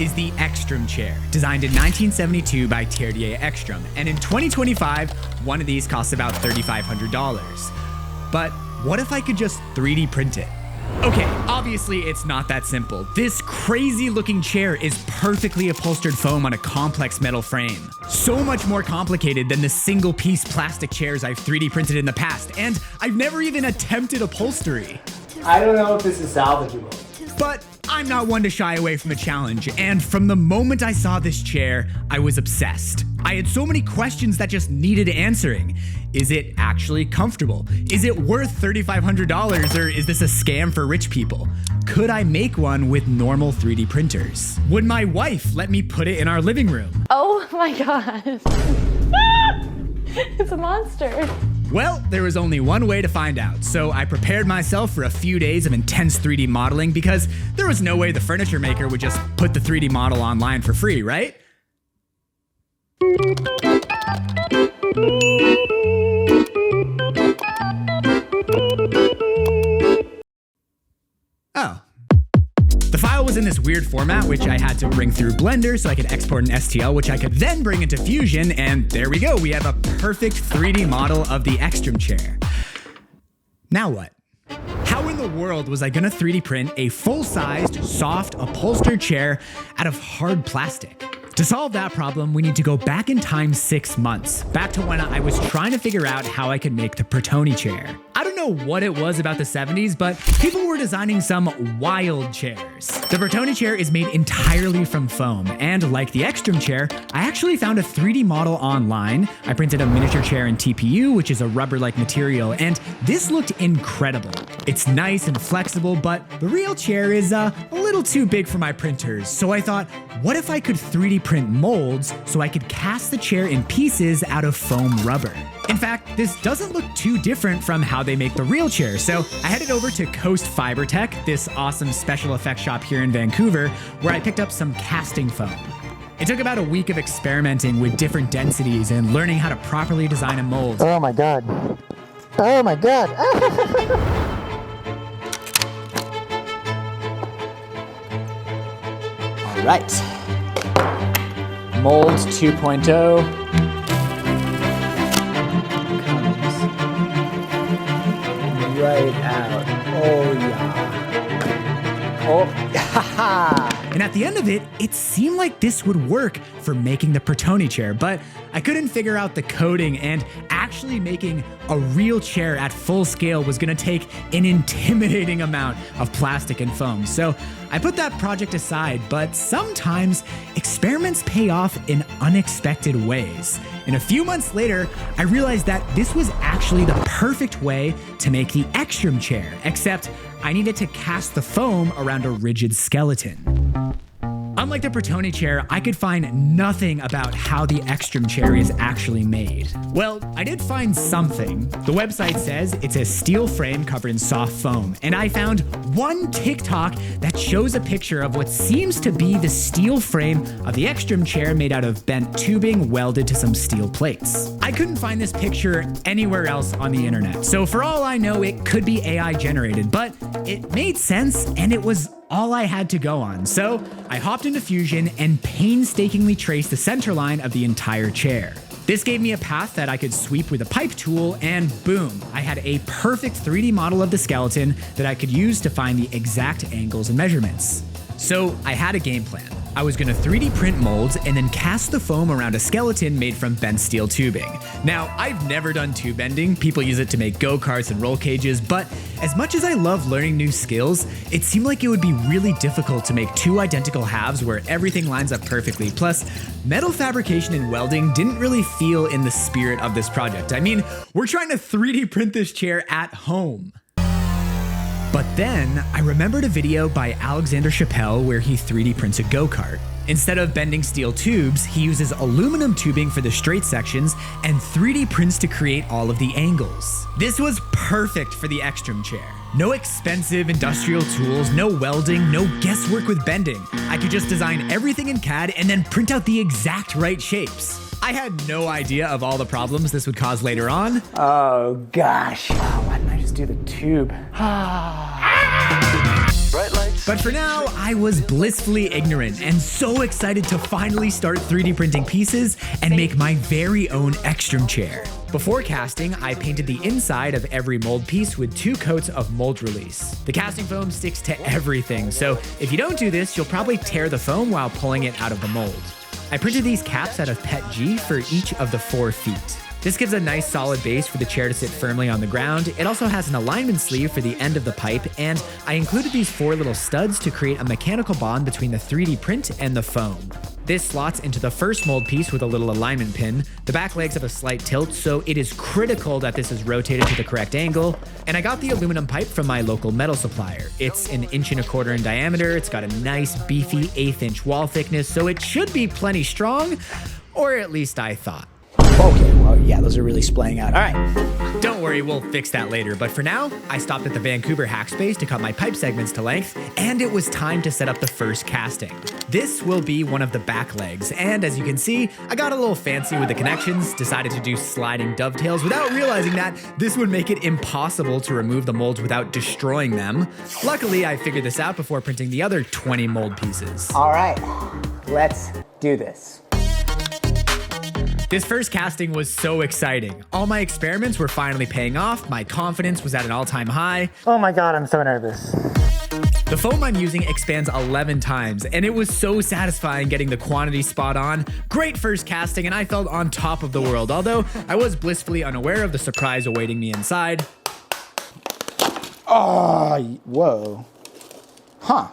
is the Ekstrom chair, designed in 1972 by Terdier Ekstrom, and in 2025, one of these costs about $3,500. But what if I could just 3D print it? Okay, obviously it's not that simple. This crazy looking chair is perfectly upholstered foam on a complex metal frame. So much more complicated than the single piece plastic chairs I've 3D printed in the past, and I've never even attempted upholstery. I don't know if this is salvageable. But I'm not one to shy away from a challenge, and from the moment I saw this chair, I was obsessed. I had so many questions that just needed answering. Is it actually comfortable? Is it worth $3,500, or is this a scam for rich people? Could I make one with normal 3D printers? Would my wife let me put it in our living room? Oh my god. It's a monster. Well, there was only one way to find out, so I prepared myself for a few days of intense 3D modeling because there was no way the furniture maker would just put the 3D model online for free, right? Oh. The file was in this weird format, which I had to bring through Blender so I could export an STL, which I could then bring into Fusion, and there we go. We have a perfect 3D model of the Ekstrom chair. Now what? How in the world was I gonna 3D print a full-sized, soft, upholstered chair out of hard plastic? To solve that problem, we need to go back in time 6 months, back to when I was trying to figure out how I could make the Bertoni chair. I don't know what it was about the 70s, but people were designing some wild chairs. The Bertoni chair is made entirely from foam, and like the Ekstrom chair, I actually found a 3D model online. I printed a miniature chair in TPU, which is a rubber-like material, and this looked incredible. It's nice and flexible, but the real chair is a little too big for my printers, so I thought, what if I could 3D print molds so I could cast the chair in pieces out of foam rubber? In fact, this doesn't look too different from how they make the real chair, so I headed over to Coast Fiber Tech, this awesome special effects shop here in Vancouver, where I picked up some casting foam. It took about a week of experimenting with different densities and learning how to properly design a mold. Oh my god. Oh my god. All right. Mold 2.0. Right out. Oh yeah. Oh, haha. And at the end of it, it seemed like this would work for making the Bertoni chair, but I couldn't figure out the coding, and actually making a real chair at full scale was gonna take an intimidating amount of plastic and foam. So I put that project aside, but sometimes experiments pay off in unexpected ways. And a few months later, I realized that this was actually the perfect way to make the Ekstrom chair, except I needed to cast the foam around a rigid skeleton. Unlike the Bertoni chair, I could find nothing about how the Ekstrom chair is actually made. Well, I did find something. The website says it's a steel frame covered in soft foam, and I found one TikTok that shows a picture of what seems to be the steel frame of the Ekstrom chair made out of bent tubing welded to some steel plates. I couldn't find this picture anywhere else on the internet, so for all I know, it could be AI generated, but it made sense, and it was all I had to go on. So I hopped into Fusion and painstakingly traced the center line of the entire chair. This gave me a path that I could sweep with a pipe tool, and boom, I had a perfect 3D model of the skeleton that I could use to find the exact angles and measurements. So I had a game plan. I was gonna 3D print molds and then cast the foam around a skeleton made from bent steel tubing. Now, I've never done tube bending. People use it to make go-karts and roll cages, but as much as I love learning new skills, it seemed like it would be really difficult to make two identical halves where everything lines up perfectly. Plus, metal fabrication and welding didn't really feel in the spirit of this project. I mean, we're trying to 3D print this chair at home. But then I remembered a video by Alexander Chappelle where he 3D prints a go-kart. Instead of bending steel tubes, he uses aluminum tubing for the straight sections and 3D prints to create all of the angles. This was perfect for the Ekstrom chair. No expensive industrial tools, no welding, no guesswork with bending. I could just design everything in CAD and then print out the exact right shapes. I had no idea of all the problems this would cause later on. Oh gosh. Oh, why didn't I just do the tube? Bright lights. But for now, I was blissfully ignorant and so excited to finally start 3D printing pieces and make my very own Ekstrom chair. Before casting, I painted the inside of every mold piece with 2 coats of mold release. The casting foam sticks to everything, so if you don't do this, you'll probably tear the foam while pulling it out of the mold. I printed these caps out of PET G for each of the 4 feet. This gives a nice solid base for the chair to sit firmly on the ground. It also has an alignment sleeve for the end of the pipe, and I included these 4 little studs to create a mechanical bond between the 3D print and the foam. This slots into the first mold piece with a little alignment pin. The back legs have a slight tilt, so it is critical that this is rotated to the correct angle. And I got the aluminum pipe from my local metal supplier. It's 1.25 inches in diameter. It's got a nice beefy 1/8 inch wall thickness, so it should be plenty strong, or at least I thought. Okay, well, yeah, those are really splaying out. All right. Don't worry, we'll fix that later, but for now, I stopped at the Vancouver Hackspace to cut my pipe segments to length, and it was time to set up the first casting. This will be one of the back legs, and as you can see, I got a little fancy with the connections, decided to do sliding dovetails without realizing that this would make it impossible to remove the molds without destroying them. Luckily, I figured this out before printing the other 20 mold pieces. All right, let's do this. This first casting was so exciting. All my experiments were finally paying off, my confidence was at an all-time high. Oh my God, I'm so nervous. The foam I'm using expands 11 times, and it was so satisfying getting the quantity spot on. Great first casting, and I felt on top of the world, although I was blissfully unaware of the surprise awaiting me inside. Oh, whoa. Huh?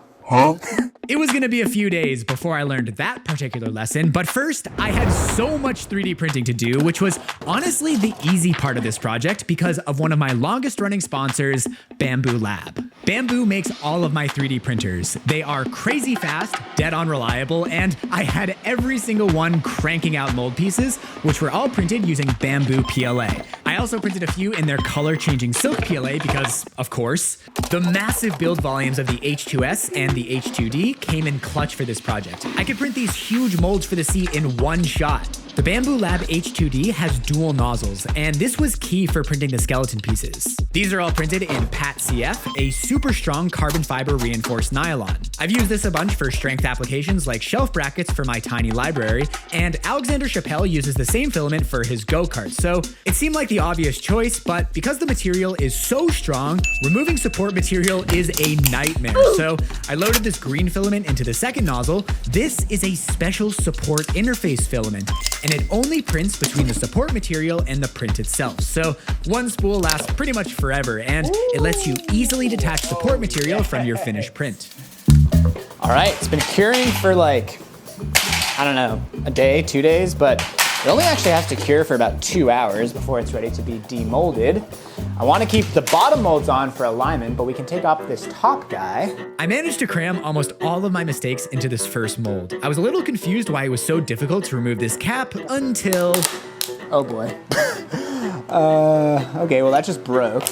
It was gonna be a few days before I learned that particular lesson, but first, I had so much 3D printing to do, which was honestly the easy part of this project because of one of my longest running sponsors, Bamboo Lab. Bamboo makes all of my 3D printers. They are crazy fast, dead on reliable, and I had every single one cranking out mold pieces, which were all printed using Bamboo PLA. I also printed a few in their color-changing silk PLA because, of course, the massive build volumes of the H2S and the H2D came in clutch for this project. I could print these huge molds for the seat in one shot. The Bamboo Lab H2D has dual nozzles, and this was key for printing the skeleton pieces. These are all printed in PAT CF, a super strong carbon fiber reinforced nylon. I've used this a bunch for strength applications like shelf brackets for my tiny library, and Alexander Chappelle uses the same filament for his go-kart, so it seemed like the obvious choice, but because the material is so strong, removing support material is a nightmare. So I loaded this green filament into the second nozzle. This is a special support interface filament, and it only prints between the support material and the print itself. So one spool lasts pretty much forever, and it lets you easily detach support material from your finished print. All right, it's been curing for like, I don't know, a day, 2 days, but it only actually has to cure for about 2 hours before it's ready to be demolded. I want to keep the bottom molds on for alignment, but we can take off this top guy. I managed to cram almost all of my mistakes into this first mold. I was a little confused why it was so difficult to remove this cap until... Oh boy. Okay, well that just broke.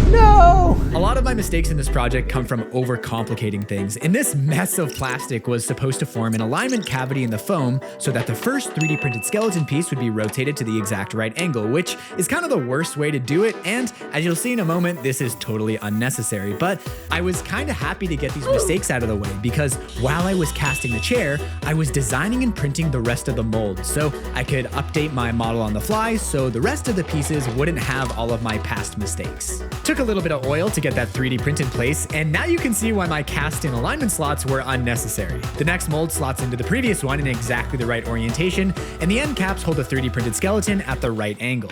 No! A lot of my mistakes in this project come from overcomplicating things, and this mess of plastic was supposed to form an alignment cavity in the foam so that the first 3D printed skeleton piece would be rotated to the exact right angle, which is kind of the worst way to do it, and as you'll see in a moment, this is totally unnecessary. But I was kind of happy to get these mistakes out of the way because while I was casting the chair, I was designing and printing the rest of the mold so I could update my model on the fly so the rest of the pieces wouldn't have all of my past mistakes. Took a little bit of oil to get that 3D print in place, and now you can see why my cast-in alignment slots were unnecessary. The next mold slots into the previous one in exactly the right orientation, and the end caps hold the 3D printed skeleton at the right angle.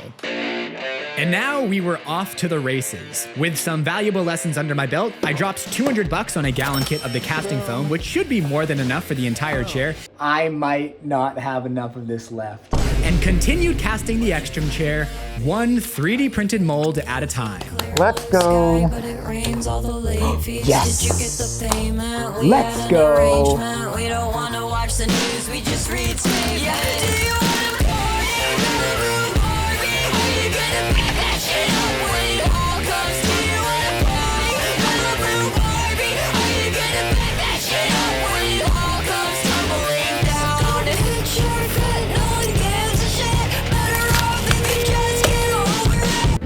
And now we were off to the races. With some valuable lessons under my belt, I dropped $200 on a gallon kit of the casting foam, which should be more than enough for the entire chair. I might not have enough of this left. And continued casting the Ekstrom chair, one 3D printed mold at a time. Let's go. Yes. Let's go. We don't want to watch the news, we just read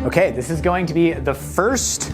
Okay, this is going to be the first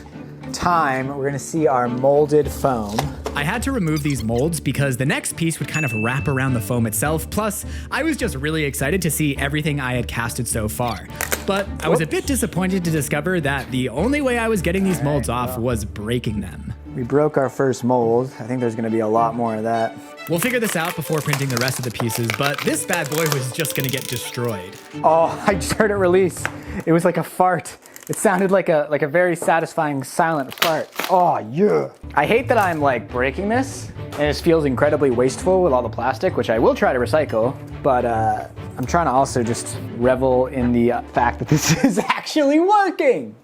time we're gonna see our molded foam. I had to remove these molds because the next piece would kind of wrap around the foam itself, plus I was just really excited to see everything I had casted so far. But I was a bit disappointed to discover that the only way I was getting these molds off was breaking them. We broke our first mold. I think there's gonna be a lot more of that. We'll figure this out before printing the rest of the pieces, but this bad boy was just gonna get destroyed. Oh, I just heard it release. It was like a fart. It sounded like a very satisfying silent fart. Oh, yeah. I hate that I'm like breaking this, and it just feels incredibly wasteful with all the plastic, which I will try to recycle, but I'm trying to also just revel in the fact that this is actually working.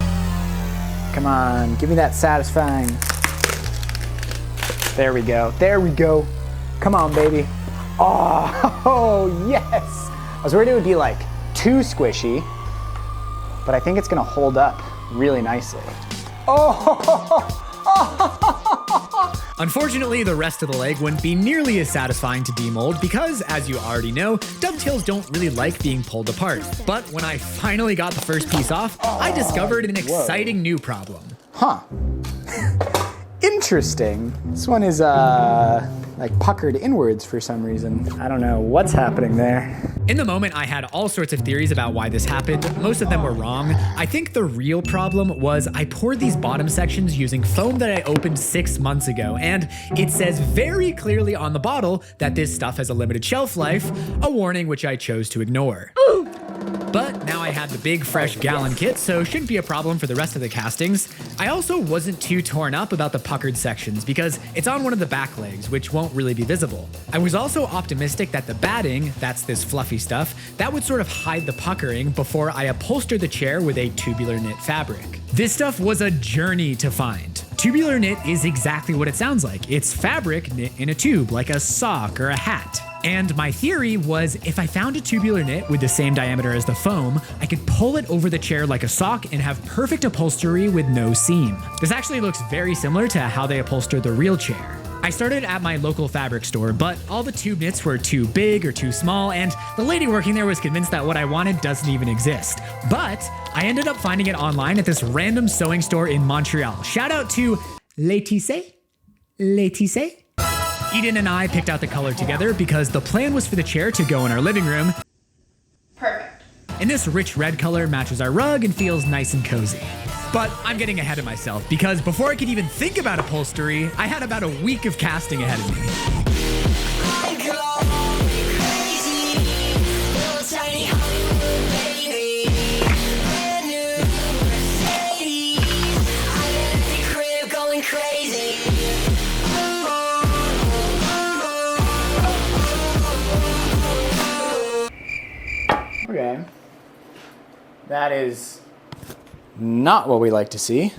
Come on, give me that satisfying. There we go, there we go. Come on, baby. Oh, yes. I was worried it would be like too squishy, but I think it's gonna hold up really nicely. Oh! Unfortunately, the rest of the leg wouldn't be nearly as satisfying to demold because, as you already know, dovetails don't really like being pulled apart. But when I finally got the first piece off, I discovered an exciting new problem. Huh. Interesting. This one is like puckered inwards for some reason. I don't know what's happening there. In the moment, I had all sorts of theories about why this happened. Most of them were wrong. I think the real problem was I poured these bottom sections using foam that I opened 6 months ago, and it says very clearly on the bottle that this stuff has a limited shelf life, a warning which I chose to ignore. But now I had the big fresh gallon kit, so shouldn't be a problem for the rest of the castings. I also wasn't too torn up about the puckered sections because it's on one of the back legs, which won't really be visible. I was also optimistic that the batting, that's this fluffy stuff, that would sort of hide the puckering before I upholstered the chair with a tubular knit fabric. This stuff was a journey to find. Tubular knit is exactly what it sounds like. It's fabric knit in a tube, like a sock or a hat. And my theory was if I found a tubular knit with the same diameter as the foam, I could pull it over the chair like a sock and have perfect upholstery with no seam. This actually looks very similar to how they upholstered the real chair. I started at my local fabric store, but all the tube knits were too big or too small, and the lady working there was convinced that what I wanted doesn't even exist. But I ended up finding it online at this random sewing store in Montreal. Shout out to Laetitia? Laetitia? Eden and I picked out the color together because the plan was for the chair to go in our living room. Perfect. And this rich red color matches our rug and feels nice and cozy. But I'm getting ahead of myself because before I could even think about upholstery, I had about a week of casting ahead of me. Okay. That is not what we like to see.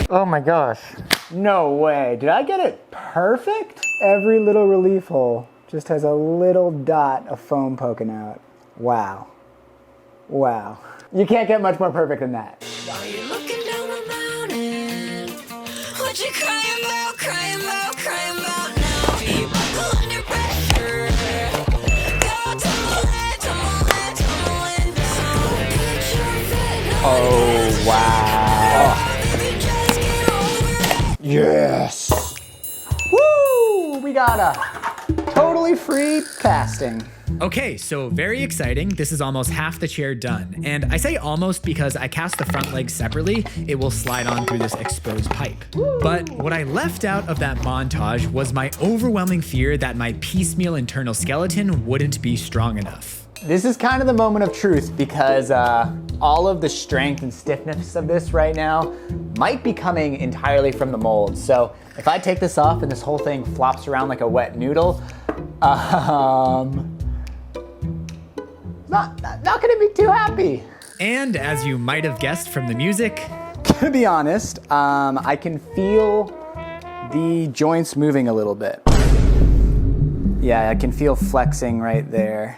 Oh my gosh. No way. Did I get it perfect? Every little relief hole just has a little dot of foam poking out. Wow. Wow. You can't get much more perfect than that. While you're looking down the mountain, what you crying about, crying about, crying about now? You buckle under pressure. Go tumbling, tumbling, tumbling down. Put your foot on Oh, wow. baby, just get over it. Yes. Woo! We got a totally free casting. Okay, so very exciting. This is almost half the chair done. And I say almost because I cast the front legs separately. It will slide on through this exposed pipe. But what I left out of that montage was my overwhelming fear that my piecemeal internal skeleton wouldn't be strong enough. This is kind of the moment of truth because all of the strength and stiffness of this right now might be coming entirely from the mold. So if I take this off and this whole thing flops around like a wet noodle, not gonna be too happy. And as you might have guessed from the music, To be honest, I can feel the joints moving a little bit. Yeah, I can feel flexing right there.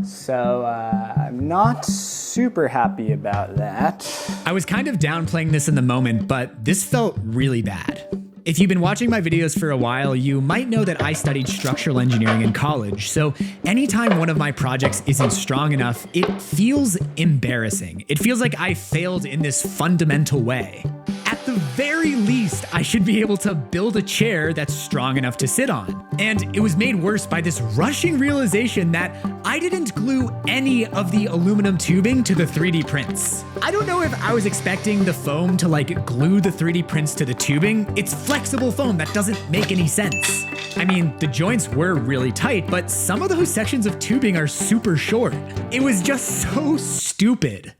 So I'm not super happy about that. I was kind of downplaying this in the moment, but this felt really bad. If you've been watching my videos for a while, you might know that I studied structural engineering in college, so anytime one of my projects isn't strong enough, it feels embarrassing. It feels like I failed in this fundamental way. At the very least, I should be able to build a chair that's strong enough to sit on. And it was made worse by this rushing realization that I didn't glue any of the aluminum tubing to the 3D prints. I don't know if I was expecting the foam to like glue the 3D prints to the tubing. It's flexible foam that doesn't make any sense. I mean, the joints were really tight, but some of those sections of tubing are super short. It was just so stupid.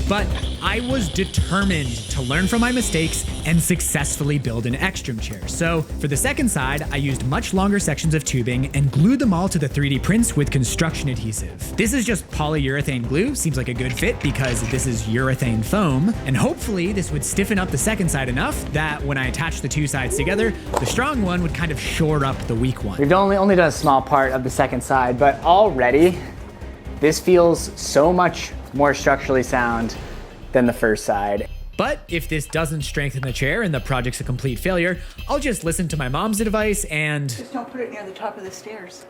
But I was determined to learn from my mistakes and successfully build an Extreme chair. So for the second side, I used much longer sections of tubing and glued them all to the 3D prints with construction adhesive. This is just polyurethane glue, seems like a good fit because this is urethane foam. And hopefully this would stiffen up the second side enough that when I attach the two sides together, the strong one would kind of shore up the weak one. We've only done a small part of the second side, but already this feels so much more structurally sound than the first side. But if this doesn't strengthen the chair and the project's a complete failure, I'll just listen to my mom's advice and Just don't put it near the top of the stairs.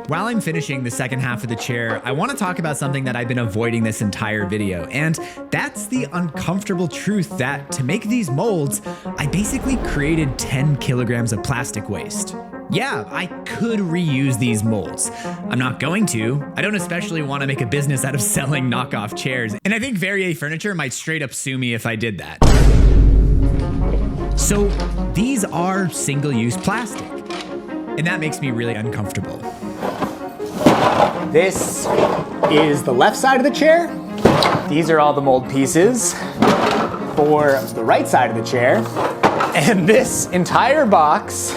while I'm finishing the second half of the chair, I want to talk about something that I've been avoiding this entire video, and that's the uncomfortable truth that to make these molds, I basically created 10 kilograms of plastic waste. Yeah, I could reuse these molds. I'm not going to. I don't especially want to make a business out of selling knockoff chairs, and I think Verrier Furniture might straight up sue me if I did that. So these are single-use plastic, and that makes me really uncomfortable. This is the left side of the chair. These are all the mold pieces for the right side of the chair. And this entire box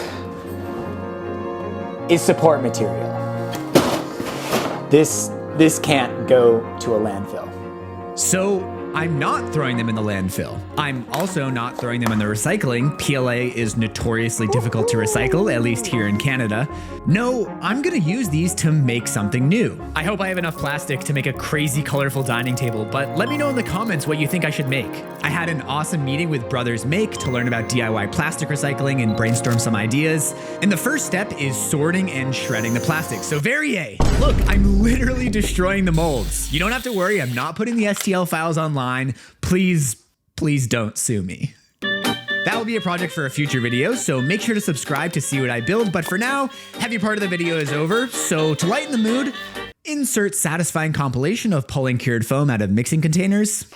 is support material. This can't go to a landfill. So I'm not throwing them in the landfill. I'm also not throwing them in the recycling. PLA is notoriously difficult to recycle, at least here in Canada. No, I'm gonna use these to make something new. I hope I have enough plastic to make a crazy colorful dining table, but let me know in the comments what you think I should make. I had an awesome meeting with Brothers Make to learn about DIY plastic recycling and brainstorm some ideas. And the first step is sorting and shredding the plastic. So Verrier, look, I'm literally destroying the molds. You don't have to worry, I'm not putting the STL files online. Please don't sue me. That will be a project for a future video, so make sure to subscribe to see what I build. But for now, heavy part of the video is over, so to lighten the mood, insert satisfying compilation of pulling cured foam out of mixing containers.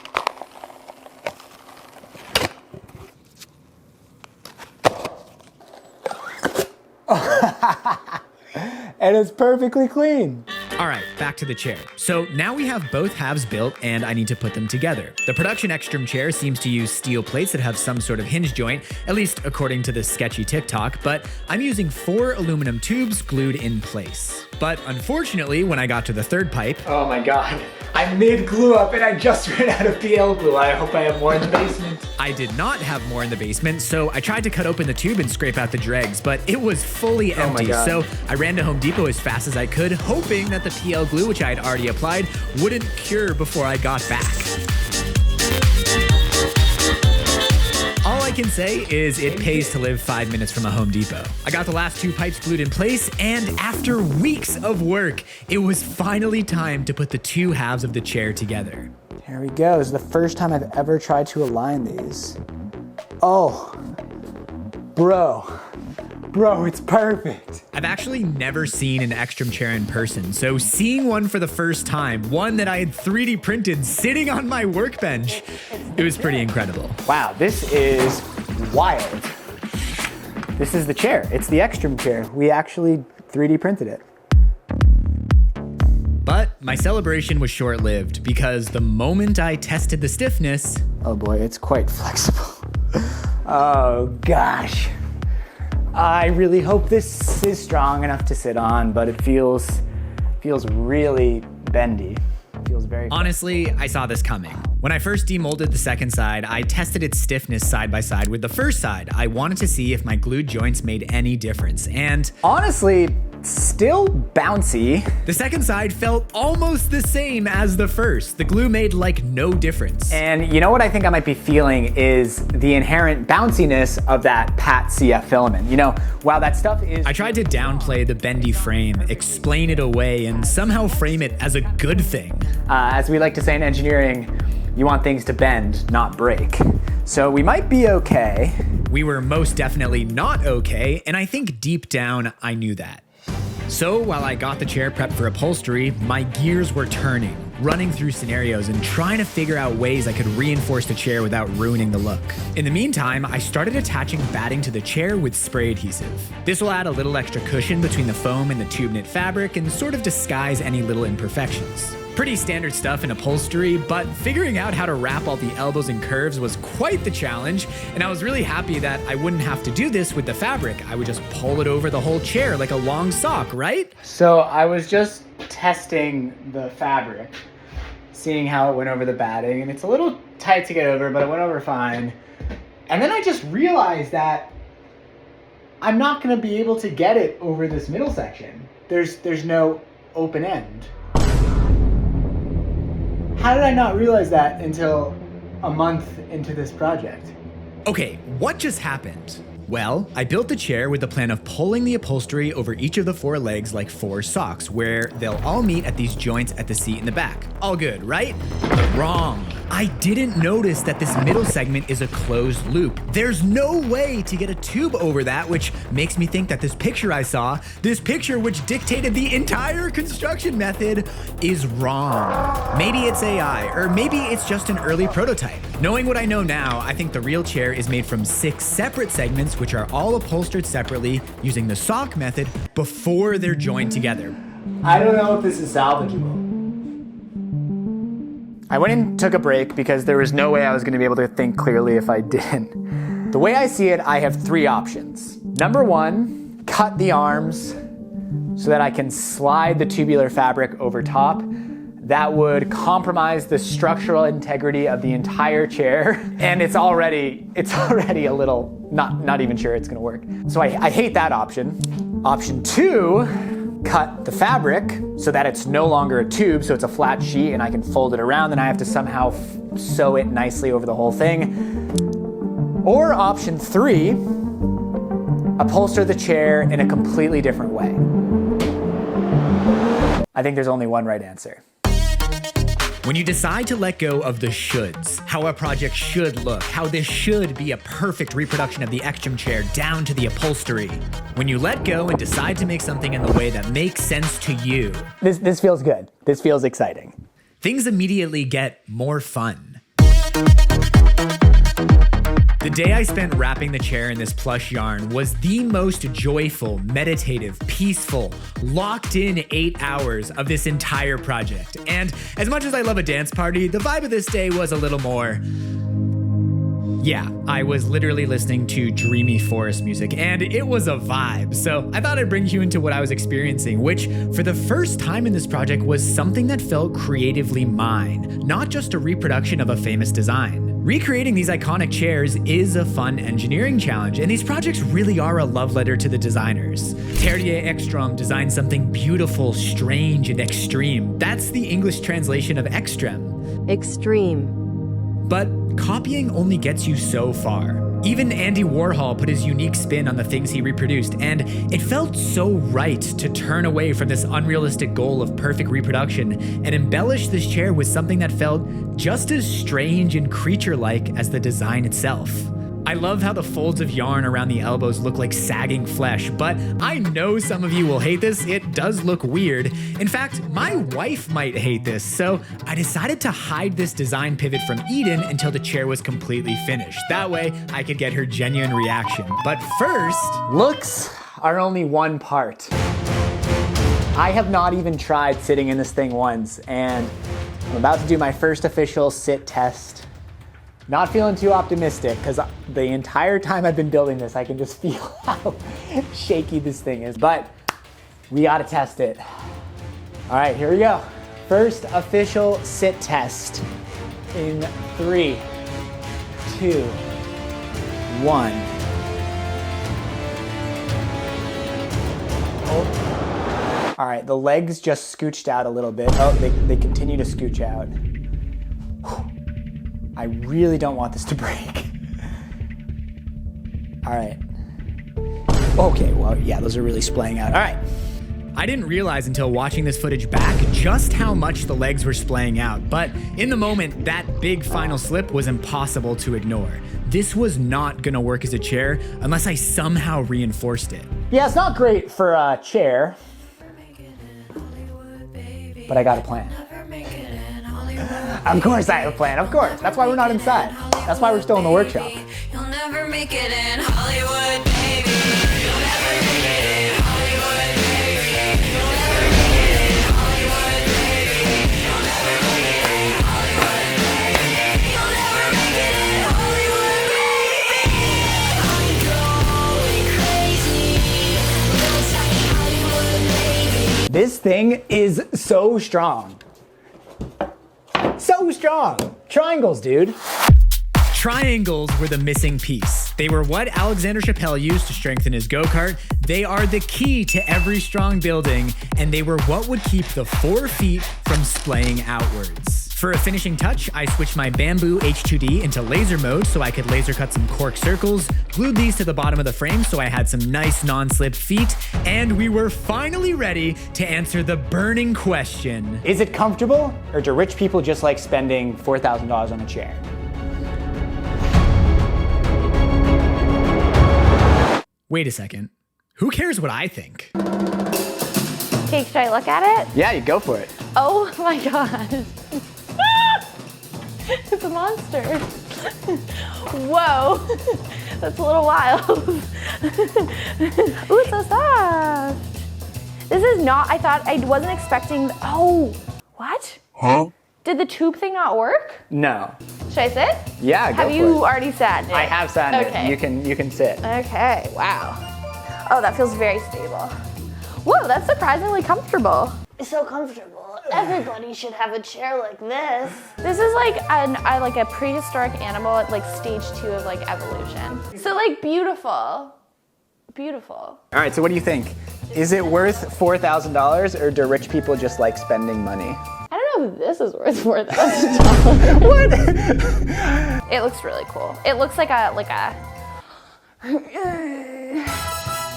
And it's perfectly clean. All right, back to the chair. So now we have both halves built and I need to put them together. The production Extreme chair seems to use steel plates that have some sort of hinge joint, at least according to this sketchy TikTok, but I'm using 4 aluminum tubes glued in place. But unfortunately, when I got to the third pipe, Oh my God. I mid glue up and I just ran out of PL glue. I hope I have more in the basement. I did not have more in the basement, so I tried to cut open the tube and scrape out the dregs, but it was fully empty. God. So I ran to Home Depot as fast as I could, hoping that the PL glue, which I had already applied, wouldn't cure before I got back. All I can say is it pays to live 5 minutes from a Home Depot. I got the last 2 pipes glued in place, and after weeks of work, it was finally time to put the 2 halves of the chair together. Here we go. This is the first time I've ever tried to align these. Oh, bro, it's perfect. I've actually never seen an Extreme chair in person, so seeing one for the first time, one that I had 3D printed sitting on my workbench, it was pretty incredible. Wow, this is wild. This is the chair. It's the Extreme chair. We actually 3D printed it. But my celebration was short-lived because the moment I tested the stiffness, Oh boy, it's quite flexible. Oh gosh. I really hope this is strong enough to sit on, but it feels really bendy. It feels very honestly, I saw this coming. When I first demolded the second side, I tested its stiffness side by side with the first side. I wanted to see if my glued joints made any difference, and honestly, still bouncy. The second side felt almost the same as the first. The glue made like no difference. And you know what I think I might be feeling is the inherent bounciness of that Pat CF filament. You know, while that stuff is... I tried to downplay the bendy frame, explain it away, and somehow frame it as a good thing. As we like to say in engineering, you want things to bend, not break. So we might be okay. We were most definitely not okay, and I think deep down I knew that. So while I got the chair prepped for upholstery, my gears were turning, running through scenarios and trying to figure out ways I could reinforce the chair without ruining the look. In the meantime, I started attaching batting to the chair with spray adhesive. This will add a little extra cushion between the foam and the tube knit fabric and sort of disguise any little imperfections. Pretty standard stuff in upholstery, but figuring out how to wrap all the elbows and curves was quite the challenge, and I was really happy that I wouldn't have to do this with the fabric. I would just pull it over the whole chair like a long sock, right? So I was just testing the fabric, seeing how it went over the batting, and it's a little tight to get over, but it went over fine. And then I just realized that I'm not gonna be able to get it over this middle section. There's no open end. How did I not realize that until a month into this project? Okay, what just happened? Well, I built the chair with the plan of pulling the upholstery over each of the 4 legs like 4 socks, where they'll all meet at these joints at the seat in the back. All good, right? Wrong. I didn't notice that this middle segment is a closed loop. There's no way to get a tube over that, which makes me think that this picture I saw, this picture which dictated the entire construction method, is wrong. Maybe it's AI, or maybe it's just an early prototype. Knowing what I know now, I think the real chair is made from 6 separate segments which are all upholstered separately using the sock method before they're joined together. I don't know if this is salvageable. I went and took a break because there was no way I was going to be able to think clearly if I didn't. The way I see it, I have 3 options. Number 1, cut the arms so that I can slide the tubular fabric over top. That would compromise the structural integrity of the entire chair, and it's already a little not even sure it's going to work. So I hate that option. Option 2, cut the fabric so that it's no longer a tube, so it's a flat sheet and I can fold it around, and I have to somehow sew it nicely over the whole thing. Or option 3, upholster the chair in a completely different way. I think there's only one right answer. When you decide to let go of the shoulds, how a project should look, how this should be a perfect reproduction of the Ekstrom chair down to the upholstery, when you let go and decide to make something in the way that makes sense to you, This feels good. This feels exciting. things immediately get more fun. The day I spent wrapping the chair in this plush yarn was the most joyful, meditative, peaceful, locked in 8 hours of this entire project. And as much as I love a dance party, the vibe of this day was a little more... Yeah, I was literally listening to dreamy forest music, and it was a vibe. So I thought I'd bring you into what I was experiencing, which for the first time in this project was something that felt creatively mine, not just a reproduction of a famous design. Recreating these iconic chairs is a fun engineering challenge, and these projects really are a love letter to the designers. Terrier Ekstrom designed something beautiful, strange, and extreme. That's the English translation of Ekstrem. Extreme. But copying only gets you so far. Even Andy Warhol put his unique spin on the things he reproduced, and it felt so right to turn away from this unrealistic goal of perfect reproduction and embellish this chair with something that felt just as strange and creature-like as the design itself. I love how the folds of yarn around the elbows look like sagging flesh, but I know some of you will hate this. It does look weird. In fact, my wife might hate this, so I decided to hide this design pivot from Eden until the chair was completely finished. That way, I could get her genuine reaction. But first... Looks are only one part. I have not even tried sitting in this thing once, and I'm about to do my first official sit test. Not feeling too optimistic, because the entire time I've been building this, I can just feel how shaky this thing is. But we gotta test it. All right, here we go. First official sit test in 3, 2, 1. Oh. All right, the legs just scooched out a little bit. Oh, they continue to scooch out. Whew. I really don't want this to break. All right. Okay, well, yeah, those are really splaying out. All right. I didn't realize until watching this footage back just how much the legs were splaying out, but in the moment, that big final slip was impossible to ignore. This was not gonna work as a chair unless I somehow reinforced it. Yeah, it's not great for a chair, but I got a plan. Of course I have a plan, of course. That's why we're not inside. That's why we're still in the workshop. You'll never make it in Hollywood, baby. You'll never make it in Hollywood, baby. You'll never make it in Hollywood, baby. You'll never make it in Hollywood, baby. You'll never make it in Hollywood, baby. I'm going crazy. Little tiny Hollywood, baby. This thing is so strong. So strong. Triangles, dude. Triangles were the missing piece. They were what Alexander Chappelle used to strengthen his go-kart. They are the key to every strong building, and they were what would keep the 4 feet from splaying outwards. For a finishing touch, I switched my bamboo H2D into laser mode so I could laser cut some cork circles, glued these to the bottom of the frame so I had some nice non-slip feet, and we were finally ready to answer the burning question. Is it comfortable, or do rich people just like spending $4,000 on a chair? Wait a second. Who cares what I think? Okay, should I look at it? Yeah, you go for it. Oh my god. It's a monster. Whoa. That's a little wild. Ooh, it's so soft. This is not, I wasn't expecting, oh, what? Huh? Did the tube thing not work? No. Should I sit? Yeah, go Have for you it. already sat in it? I have sat in Okay. it. You can sit. Okay, wow. Oh, that feels very stable. Whoa, that's surprisingly comfortable. It's so comfortable. Everybody should have a chair like this. This is like a prehistoric animal at like stage 2 of like evolution. So like beautiful. Beautiful. All right, so what do you think? Is it worth $4,000, or do rich people just like spending money? I don't know if this is worth $4,000. What? It looks really cool. It looks like a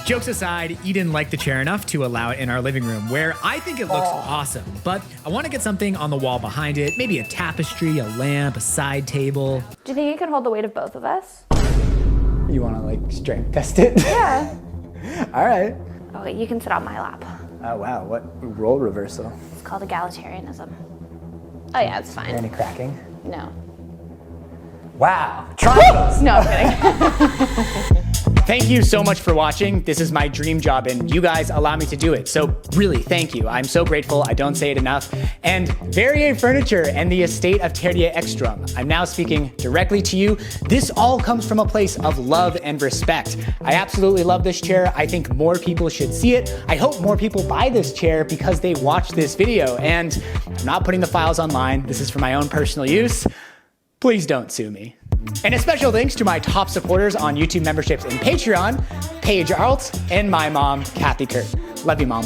Jokes aside, Eden liked the chair enough to allow it in our living room, where I think it looks awesome, but I want to get something on the wall behind it, maybe a tapestry, a lamp, a side table. Do you think it could hold the weight of both of us? You want to like strength test it? Yeah. All right. Okay, you can sit on my lap. Oh wow, what role reversal? It's called egalitarianism. Oh yeah, it's fine. Any cracking? No. Wow. Triangles. No, I'm kidding. Thank you so much for watching. This is my dream job, and you guys allow me to do it. So really, thank you. I'm so grateful. I don't say it enough. And Verrier Furniture and the estate of Terrier Ekstrom. I'm now speaking directly to you. This all comes from a place of love and respect. I absolutely love this chair. I think more people should see it. I hope more people buy this chair because they watch this video. And I'm not putting the files online. This is for my own personal use. Please don't sue me. And a special thanks to my top supporters on YouTube memberships and Patreon, Paige Arlt and my mom, Kathy Kurt. Love you, Mom.